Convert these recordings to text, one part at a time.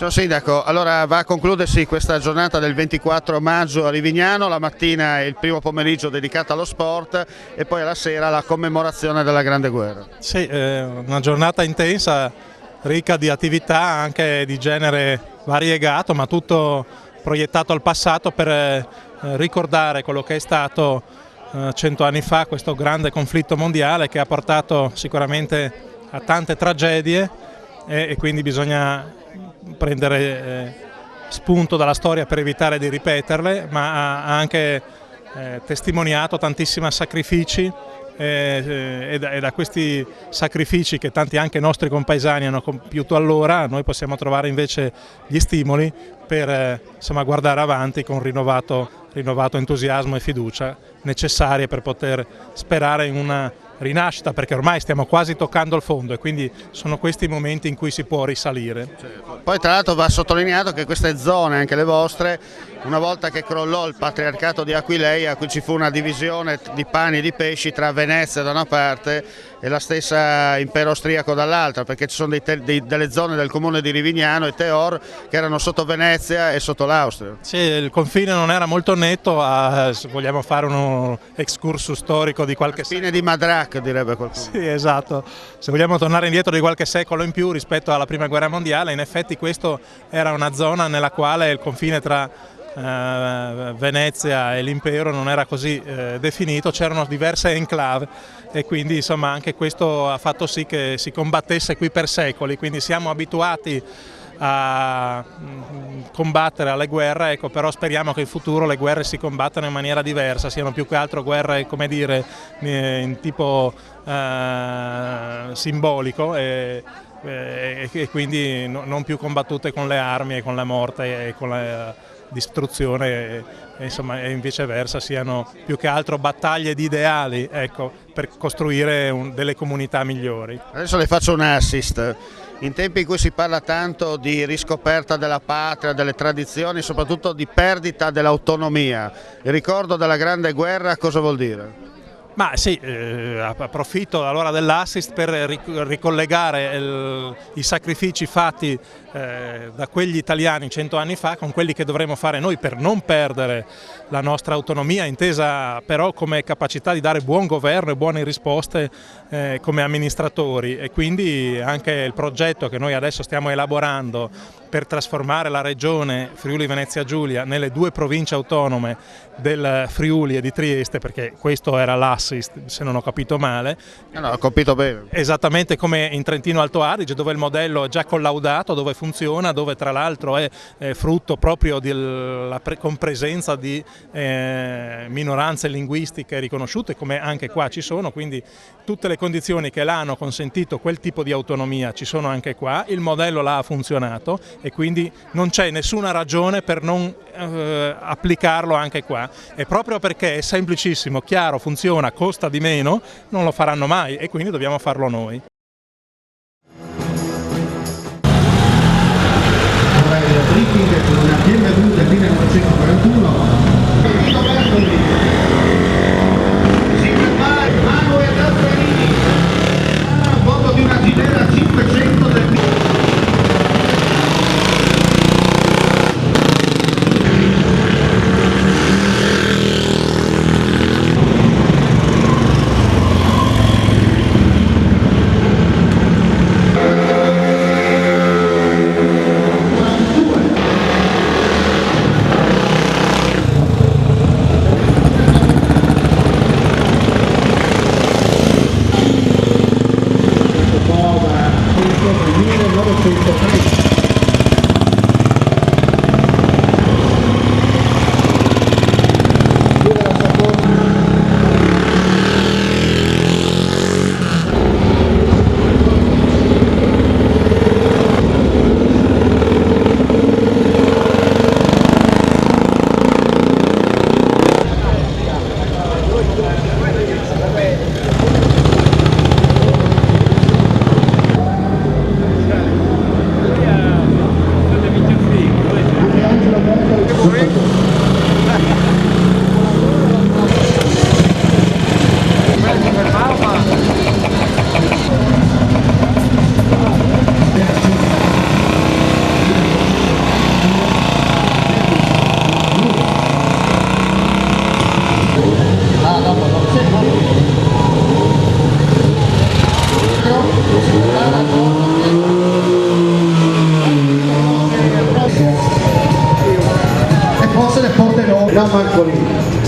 Signor Sindaco, allora va a concludersi questa giornata del 24 maggio a Rivignano, la mattina è il primo pomeriggio dedicato allo sport e poi alla sera la commemorazione della Grande Guerra. Sì, una giornata intensa, ricca di attività anche di genere variegato, ma tutto proiettato al passato per ricordare quello che è stato 100 anni fa, questo grande conflitto mondiale che ha portato sicuramente a tante tragedie e quindi bisogna prendere spunto dalla storia per evitare di ripeterle, ma ha anche testimoniato tantissimi sacrifici e da questi sacrifici che tanti anche nostri compaesani hanno compiuto allora noi possiamo trovare invece gli stimoli per insomma, guardare avanti con rinnovato entusiasmo e fiducia necessarie per poter sperare in una rinascita, perché ormai stiamo quasi toccando il fondo e quindi sono questi i momenti in cui si può risalire. Poi tra l'altro va sottolineato che queste zone, anche le vostre, una volta che crollò il patriarcato di Aquileia, qui ci fu una divisione di pani e di pesci tra Venezia da una parte e la stessa impero austriaco dall'altra, perché ci sono delle zone del comune di Rivignano e Teor che erano sotto Venezia e sotto l'Austria. Sì, il confine non era molto netto, se vogliamo fare uno excursus storico di qualche Fine di Madrac, direbbe qualcuno. Sì, esatto. Se vogliamo tornare indietro di qualche secolo in più rispetto alla Prima Guerra Mondiale, in effetti questa era una zona nella quale il confine tra Venezia e l'impero non era così definito, c'erano diverse enclave e quindi insomma anche questo ha fatto sì che si combattesse qui per secoli, quindi siamo abituati a combattere alle guerre, ecco, però speriamo che in futuro le guerre si combattano in maniera diversa, siano più che altro guerre, come dire, in tipo simbolico e quindi non più combattute con le armi e con la morte e con la distruzione e viceversa, siano più che altro battaglie di ideali, ecco, per costruire delle comunità migliori. Adesso le faccio un assist. In tempi in cui si parla tanto di riscoperta della patria, delle tradizioni, soprattutto di perdita dell'autonomia, il ricordo della Grande Guerra cosa vuol dire? Ma sì, approfitto allora dell'assist per ricollegare i sacrifici fatti da quegli italiani 100 anni fa con quelli che dovremo fare noi per non perdere la nostra autonomia, intesa però come capacità di dare buon governo e buone risposte come amministratori, e quindi anche il progetto che noi adesso stiamo elaborando per trasformare la regione Friuli Venezia Giulia nelle due province autonome del Friuli e di Trieste, perché questo era l'assist, se non ho capito male. No, ho capito bene. Esattamente come in Trentino Alto Adige, dove il modello è già collaudato, dove funziona, dove tra l'altro è frutto proprio della compresenza di minoranze linguistiche riconosciute, come anche qua ci sono, quindi tutte le condizioni che l'hanno consentito quel tipo di autonomia ci sono anche qua, il modello là ha funzionato e quindi non c'è nessuna ragione per non applicarlo anche qua, e proprio perché è semplicissimo, chiaro, funziona, costa di meno, non lo faranno mai e quindi dobbiamo farlo noi. Con una BMW del 1941. Si prepara Manuel Gasparini a bordo di una Ginera 500 del Marcolini.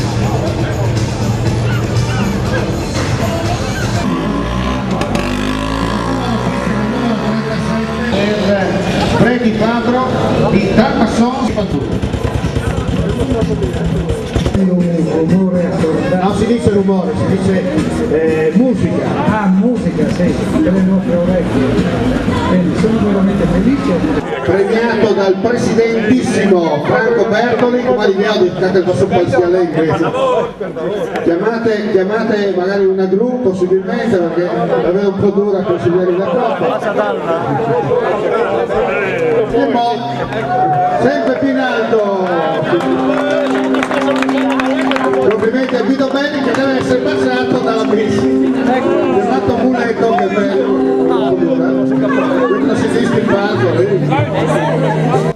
Freddy Fabro di Tarmasson Spantuno. Non si dice rumore, si dice musica. Ah, musica, sì, per le nostre orecchie. Quindi sono veramente felice. Premiato dal presidentissimo Franco Bertoli, come li ho dedicate il vostro polizia all'inglese. Chiamate magari una gru possibilmente, perché la vedo un po' dura a consigliare la troppo. E mo, sempre più in alto. Complimenti a Guido Belli che deve essere passato dalla Miss. È fatto un muletto che è bello. Quindi si esiste il palco, vedi?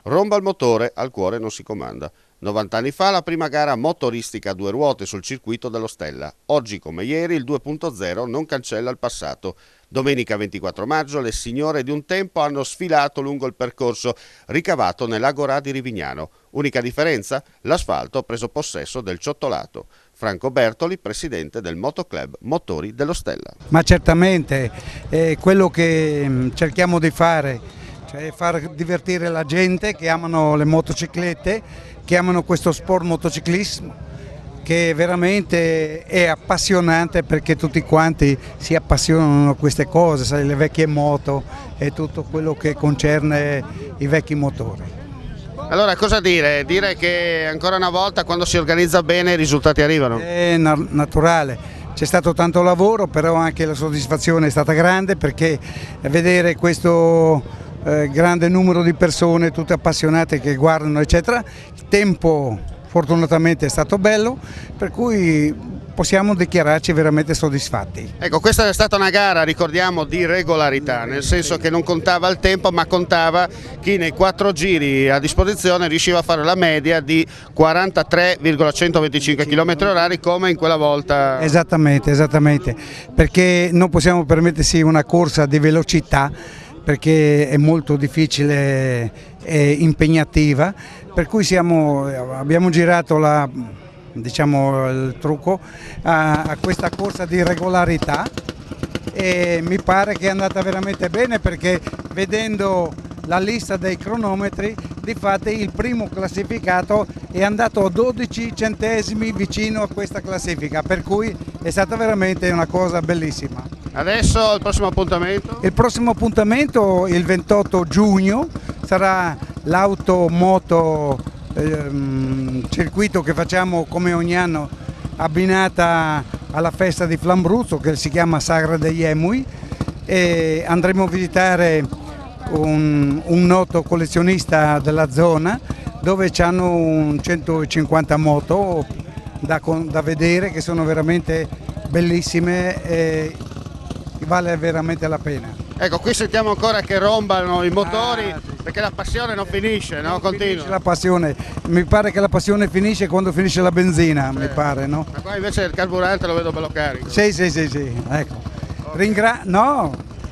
Romba il motore, al cuore non si comanda. 90 anni fa la prima gara motoristica a due ruote sul circuito dello Stella. Oggi come ieri il 2.0 non cancella il passato. Domenica 24 maggio le signore di un tempo hanno sfilato lungo il percorso ricavato nell'Agorà di Rivignano. Unica differenza? L'asfalto ha preso possesso del ciottolato. Franco Bertoli, presidente del Motoclub Motori dello Stella. Ma certamente quello che cerchiamo di fare, cioè far divertire la gente che amano le motociclette, che amano questo sport motociclismo, che veramente è appassionante, perché tutti quanti si appassionano a queste cose, sai, le vecchie moto e tutto quello che concerne i vecchi motori. Allora cosa dire? Dire che ancora una volta quando si organizza bene i risultati arrivano? È naturale, c'è stato tanto lavoro, però anche la soddisfazione è stata grande, perché vedere questo grande numero di persone tutte appassionate che guardano eccetera, il tempo fortunatamente è stato bello, per cui possiamo dichiararci veramente soddisfatti. Ecco, questa è stata una gara, ricordiamo, di regolarità, nel senso che non contava il tempo, ma contava chi nei 4 giri a disposizione riusciva a fare la media di 43,125 km/h come in quella volta. Esattamente, perché non possiamo permettersi una corsa di velocità, perché è molto difficile e impegnativa, per cui abbiamo girato il trucco a questa corsa di regolarità, e mi pare che è andata veramente bene, perché vedendo la lista dei cronometri, difatti il primo classificato è andato a 12 centesimi vicino a questa classifica, per cui è stata veramente una cosa bellissima. Adesso il prossimo appuntamento? Il prossimo appuntamento, il 28 giugno, sarà l'automoto circuito che facciamo come ogni anno, abbinata alla festa di Flambruzzo, che si chiama Sagra degli Emui, e andremo a visitare un noto collezionista della zona, dove hanno 150 moto da vedere, che sono veramente bellissime e vale veramente la pena. Ecco, qui sentiamo ancora che rombano i motori, perché la passione non finisce, no? Continua. Finisce la passione, mi pare che la passione finisce quando finisce la benzina, mi pare, no? Ma qua invece il carburante lo vedo bello carico. Sì, ecco.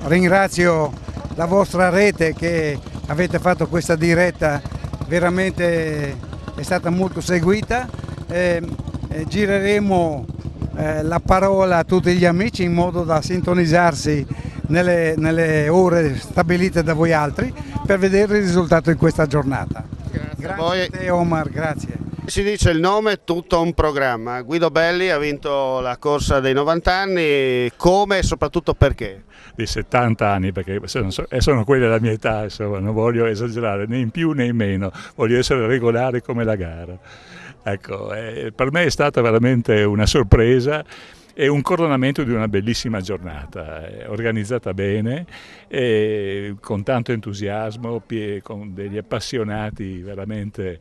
Ringrazio la vostra rete che avete fatto questa diretta, veramente è stata molto seguita. Gireremo la parola a tutti gli amici in modo da sintonizzarsi nelle ore stabilite da voi altri per vedere il risultato di questa giornata. Grazie a te Omar, grazie. Si dice il nome, tutto un programma. Guido Belli ha vinto la corsa dei 90 anni, come e soprattutto perché? Di 70 anni, perché sono quelli della mia età, insomma, non voglio esagerare né in più né in meno, voglio essere regolare come la gara. Ecco, per me è stata veramente una sorpresa e un coronamento di una bellissima giornata, organizzata bene, con tanto entusiasmo, con degli appassionati veramente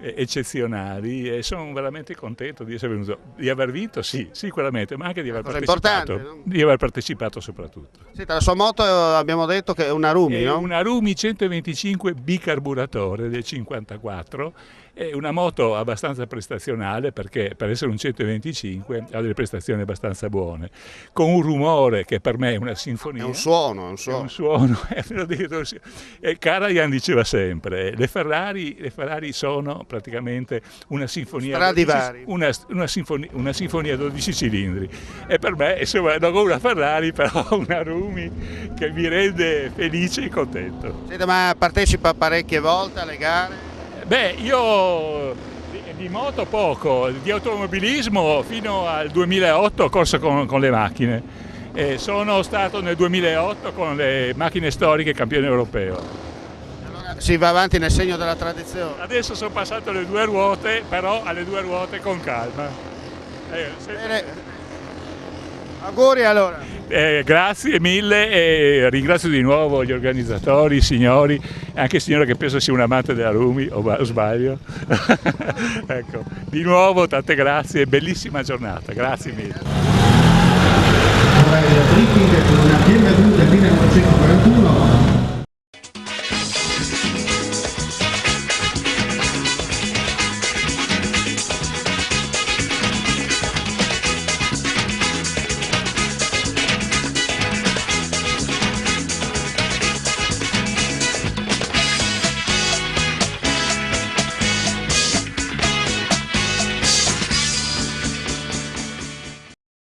eccezionali, e sono veramente contento di essere venuto, di aver vinto, sì, sicuramente, ma anche di aver partecipato, no? Di aver partecipato soprattutto. Senta, la sua moto abbiamo detto che è una Rumi, no? Una Rumi 125 bicarburatore del 54, è una moto abbastanza prestazionale perché per essere un 125 ha delle prestazioni abbastanza buone, con un rumore che per me è una sinfonia. È un suono. È un suono. Karajan diceva sempre, le Ferrari sono praticamente una sinfonia, una sinfonia a 12 cilindri, e per me, insomma, non ho una Ferrari, però una Rumi che mi rende felice e contento. Senta, ma partecipa parecchie volte alle gare? Beh, io di moto poco, di automobilismo fino al 2008 ho corso con le macchine. Sono stato nel 2008 con le macchine storiche campione europeo. Allora si va avanti nel segno della tradizione. Adesso sono passato alle 2 ruote, però alle 2 ruote con calma. Bene. Auguri allora. Grazie mille e ringrazio di nuovo gli organizzatori, i signori, anche il signore che penso sia un amante della Rumi, o sbaglio. Ecco, di nuovo tante grazie, bellissima giornata, grazie mille.